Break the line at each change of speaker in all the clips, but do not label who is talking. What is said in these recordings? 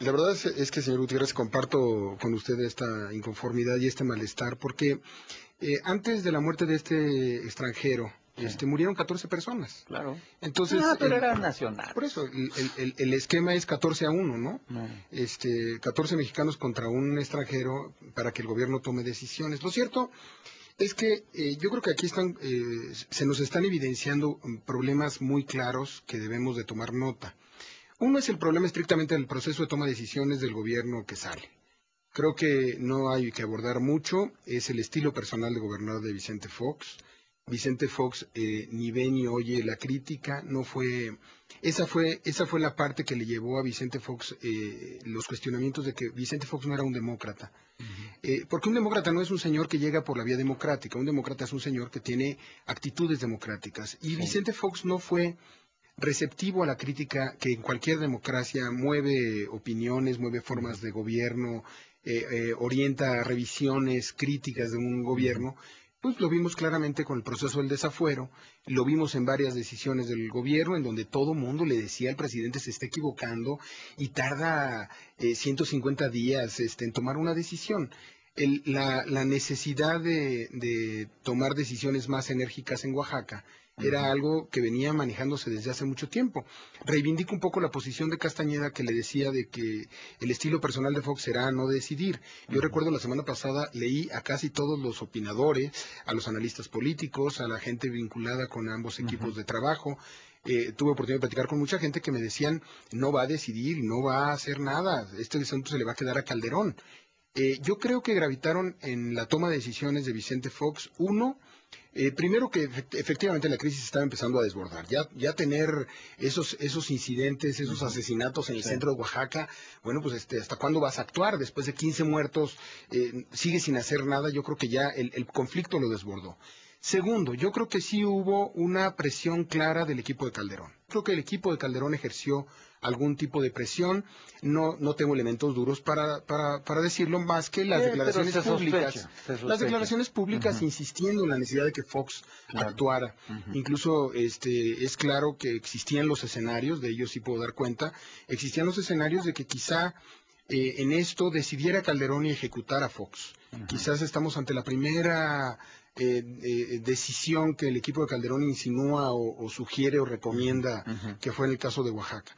La verdad es que, señor Gutiérrez, comparto con usted esta inconformidad y este malestar, porque antes de la muerte de este extranjero,
Sí,
murieron 14 personas.
claro.
Entonces,
Pero eran nacionales.
por eso, el esquema es 14-1, ¿no?
Mm.
14 mexicanos contra un extranjero para que el gobierno tome decisiones. Lo cierto es que yo creo que aquí se nos están evidenciando problemas muy claros que debemos de tomar nota. Uno es el problema estrictamente del proceso de toma de decisiones del gobierno que sale. Creo que no hay que abordar mucho, es el estilo personal de gobernador de Vicente Fox. Vicente Fox ni ve ni oye la crítica, no fue, esa fue la parte que le llevó a Vicente Fox los cuestionamientos de que Vicente Fox no era un demócrata.
Ujú.
Porque un demócrata no es un señor que llega por la vía democrática, un demócrata es un señor que tiene actitudes democráticas. Y
Sí.
Vicente Fox no fue receptivo a la crítica que en cualquier democracia mueve opiniones, mueve
Ujú.
formas de gobierno, orienta revisiones críticas de un
Ujú.
gobierno. Pues lo vimos claramente con el proceso del desafuero, lo vimos en varias decisiones del gobierno en donde todo mundo le decía al presidente se está equivocando y tarda 150 días en tomar una decisión. La necesidad de tomar decisiones más enérgicas en Oaxaca era
Ujú.
algo que venía manejándose desde hace mucho tiempo. Reivindico un poco la posición de Castañeda que le decía de que el estilo personal de Fox será no decidir. Yo
Ujú.
recuerdo la semana pasada leí a casi todos los opinadores, a los analistas políticos, a la gente vinculada con ambos
Ujú.
equipos de trabajo. Tuve oportunidad de platicar con mucha gente que me decían no va a decidir, no va a hacer nada, este asunto se le va a quedar a Calderón. Yo creo que gravitaron en la toma de decisiones de Vicente Fox, uno, primero que efectivamente la crisis estaba empezando a desbordar. Ya tener esos incidentes, esos
Ujú.
asesinatos en el
Sí.
centro de Oaxaca, bueno, pues ¿hasta cuándo vas a actuar? Después de 15 muertos, sigue sin hacer nada. Yo creo que ya el conflicto lo desbordó. Segundo, yo creo que sí hubo una presión clara del equipo de Calderón. Creo que el equipo de Calderón ejerció algún tipo de presión. No tengo elementos duros para decirlo más que las
Pero
declaraciones
se
públicas.
sospecha, se
Las
sospecha.
declaraciones públicas
Ujú.
insistiendo en la necesidad de que Fox
Claro.
actuara.
Ujú.
Incluso es claro que existían los escenarios, de ellos sí puedo dar cuenta, existían los escenarios de que quizá en esto decidiera Calderón y ejecutara a Fox.
Ujú.
Quizás estamos ante la primera decisión que el equipo de Calderón insinúa o sugiere o
Ujú.
recomienda,
Ujú.
que fue en el caso de Oaxaca.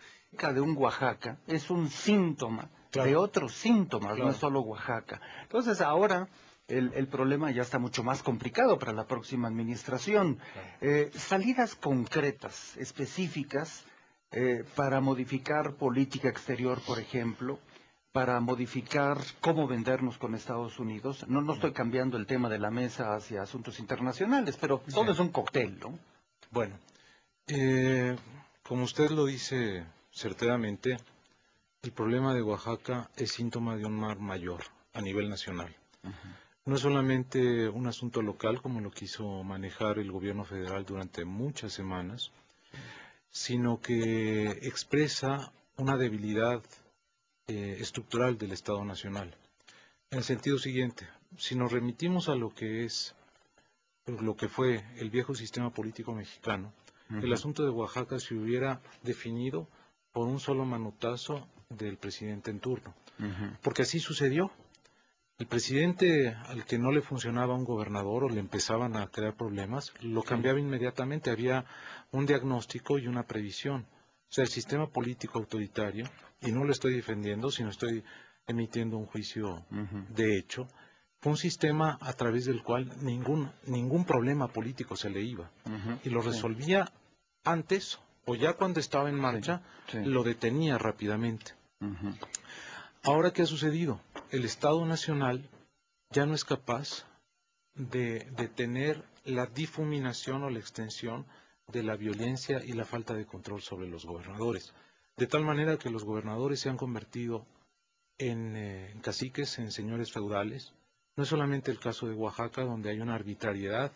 De un Oaxaca es un síntoma de
Claro,
otros síntomas, no es
claro.
solo Oaxaca. Entonces ahora el problema ya está mucho más complicado para la próxima administración.
Claro.
Salidas concretas, específicas, para modificar política exterior, por ejemplo, para modificar cómo vendernos con Estados Unidos. No estoy cambiando el tema de la mesa hacia asuntos internacionales, pero
Sí.
todo es un cóctel, ¿no?
Bueno, eh, como usted lo dice certeramente, el problema de Oaxaca es síntoma de un mar mayor a nivel nacional.
Ujú.
No es solamente un asunto local como lo quiso manejar el gobierno federal durante muchas semanas, sino que expresa una debilidad estructural del Estado Nacional. En el sentido siguiente, si nos remitimos a lo que fue el viejo sistema político mexicano, el
Ujú.
asunto de Oaxaca se hubiera definido por un solo manotazo del presidente en turno,
Ujú.
porque así sucedió. El presidente al que no le funcionaba un gobernador o le empezaban a crear problemas, lo
Sí.
cambiaba inmediatamente, había un diagnóstico y una previsión. O sea, el sistema político autoritario, y no lo estoy defendiendo, sino estoy emitiendo un juicio
Ujú.
de hecho, fue un sistema a través del cual ningún problema político se le iba
Ujú.
y lo
Sí.
resolvía antes o ya cuando estaba en
Sí,
marcha,
sí.
lo detenía rápidamente.
Ujú.
Ahora, ¿qué ha sucedido? El Estado Nacional ya no es capaz de detener la difuminación o la extensión de la violencia y la falta de control sobre los gobernadores. De tal manera que los gobernadores se han convertido en caciques, en señores feudales. No es solamente el caso de Oaxaca, donde hay una arbitrariedad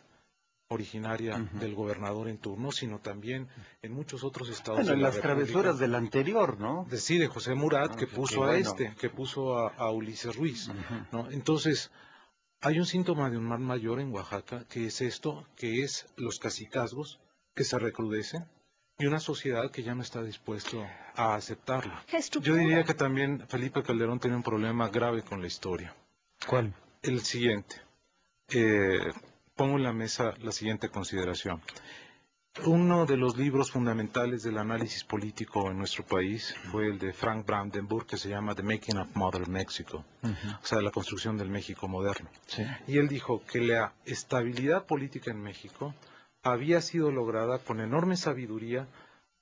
originaria
Ujú.
del gobernador en turno, sino también en muchos otros estados
Bueno,
de
en
la
las
República.
travesuras del anterior, ¿no?
De José Murat, que
Que
puso
bueno.
que puso a Ulises Ruiz,
Ujú.
¿no? Entonces, hay un síntoma de un mal mayor en Oaxaca, que es esto, que es los cacicazgos que se recrudecen, y una sociedad que ya no está dispuesto a aceptarlo.
¿Qué
Yo
estructura?
diría que también Felipe Calderón tiene un problema grave con la historia.
¿Cuál?
El siguiente. Pongo en la mesa la siguiente consideración. Uno de los libros fundamentales del análisis político en nuestro país fue el de Frank Brandenburg, que se llama The Making of Modern Mexico, o sea, la construcción del México moderno.
Sí.
Y él dijo que la estabilidad política en México había sido lograda con enorme sabiduría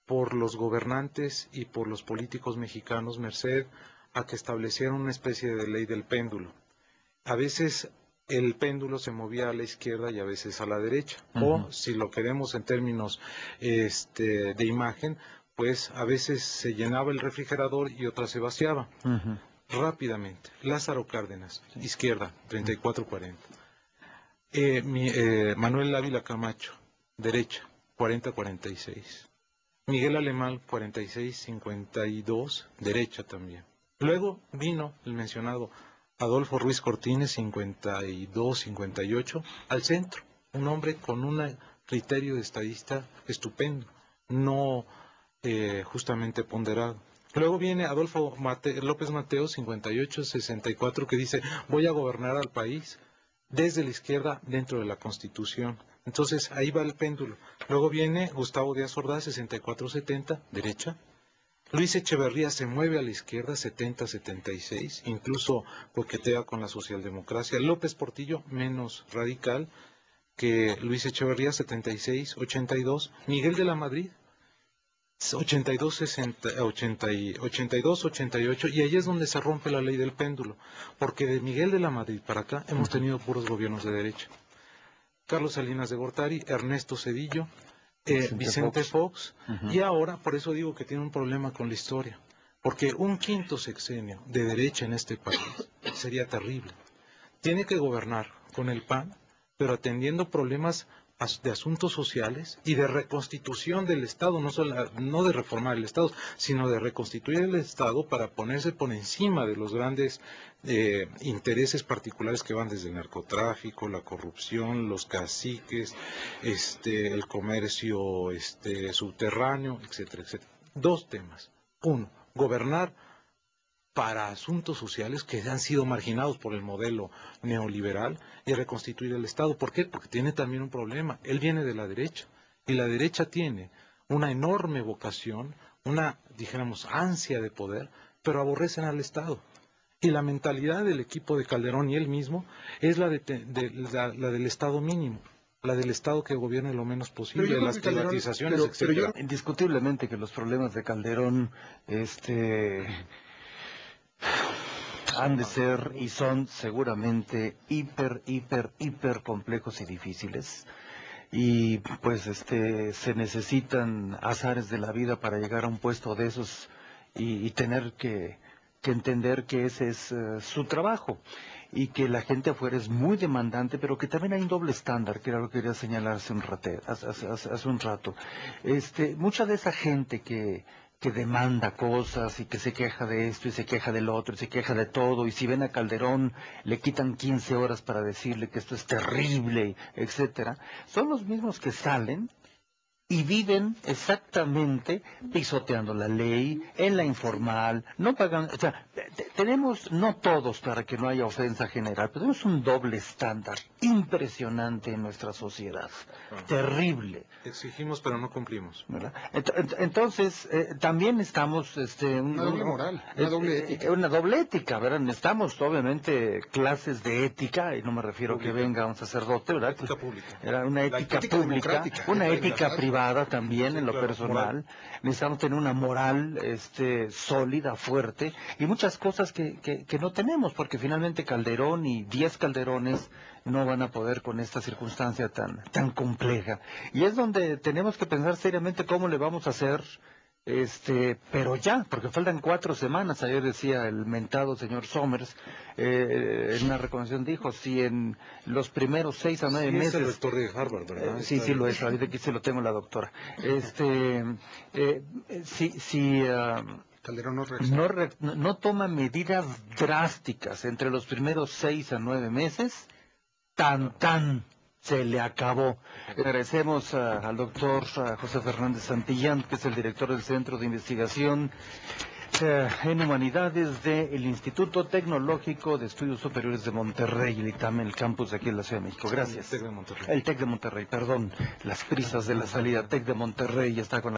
por los gobernantes y por los políticos mexicanos, merced a que establecieron una especie de ley del péndulo. A veces el péndulo se movía a la izquierda y a veces a la derecha. O, si lo queremos en términos de imagen, pues a veces se llenaba el refrigerador y otra se vaciaba. Rápidamente. Lázaro Cárdenas, izquierda, 34-40. Manuel Ávila Camacho, derecha, 40-46. Miguel Alemán, 46-52, derecha también. Luego vino el mencionado Adolfo Ruiz Cortines, 52-58, al centro. Un hombre con un criterio de estadista estupendo, no justamente ponderado. Luego viene Adolfo López Mateos, 58-64, que dice, voy a gobernar al país desde la izquierda dentro de la Constitución. Entonces, ahí va el péndulo. Luego viene Gustavo Díaz Ordaz, 64-70, derecha. Luis Echeverría se mueve a la izquierda, 70-76, incluso coquetea con la socialdemocracia. López Portillo, menos radical que Luis Echeverría, 76-82. Miguel de la Madrid, 82-88, y ahí es donde se rompe la ley del péndulo, porque de Miguel de la Madrid para acá hemos tenido puros gobiernos de derecha. Carlos Salinas de Gortari, Ernesto Zedillo, Vicente Fox, y ahora, por eso digo que tiene un problema con la historia, porque un quinto sexenio de derecha en este país sería terrible. Tiene que gobernar con el PAN, pero atendiendo problemas de asuntos sociales y de reconstitución del Estado, no de reformar el Estado, sino de reconstituir el Estado para ponerse por encima de los grandes intereses particulares que van desde el narcotráfico, la corrupción, los caciques, el comercio subterráneo, etcétera, etcétera. Dos temas. Uno, gobernar para asuntos sociales que han sido marginados por el modelo neoliberal y reconstituir el Estado. ¿Por qué? Porque tiene también un problema. Él viene de la derecha y la derecha tiene una enorme vocación, una, dijéramos, ansia de poder, pero aborrecen al Estado. Y la mentalidad del equipo de Calderón y él mismo es la del Estado mínimo, la del Estado que gobierne lo menos posible, las privatizaciones, etcétera.
Indiscutiblemente que los problemas de Calderón han de ser y son seguramente hiper complejos y difíciles. Y pues se necesitan azares de la vida para llegar a un puesto de esos y tener que entender que ese es su trabajo y que la gente afuera es muy demandante, pero que también hay un doble estándar, que era lo que quería señalar hace un rato. Mucha de esa gente que demanda cosas y que se queja de esto y se queja del otro y se queja de todo, y si ven a Calderón le quitan 15 horas para decirle que esto es terrible, etcétera, son los mismos que salen y viven exactamente pisoteando la ley, en la informal, no pagan, o sea, tenemos, no todos para que no haya ofensa general, pero tenemos un doble estándar impresionante en nuestra sociedad, terrible.
Exigimos pero no cumplimos.
¿Verdad? Entonces, también estamos...
una doble moral, una doble ética.
Una doble ética, ¿verdad? Necesitamos, obviamente, clases de ética, y no me refiero
pública.
que venga un sacerdote, ¿verdad?
Ética pública.
Era una ética
ética
pública, una ética privada también,
Sí,
en lo
claro,
personal.
moral.
Necesitamos tener una moral sólida, fuerte, y muchas cosas que no tenemos, porque finalmente Calderón y 10 Calderones no van a poder con esta circunstancia tan compleja. Y es donde tenemos que pensar seriamente cómo le vamos a hacer, pero ya, porque faltan 4 semanas. Ayer decía el mentado señor Somers, en una recomendación dijo, si en los primeros 6 a 9 meses...
Es el rector de Harvard, ¿verdad?
sí, lo es, ahorita aquí se lo tengo la doctora.
Calderón no reacciona.
no toma medidas drásticas entre los primeros 6 a 9 meses, se le acabó. Agradecemos al doctor José Fernández Santillán, que es el director del Centro de Investigación en Humanidades del Instituto Tecnológico de Estudios Superiores de Monterrey, el ITAM, el campus de aquí en la Ciudad de México. Gracias.
El TEC de Monterrey.
El TEC de Monterrey, perdón. Las prisas de la salida. TEC de Monterrey está con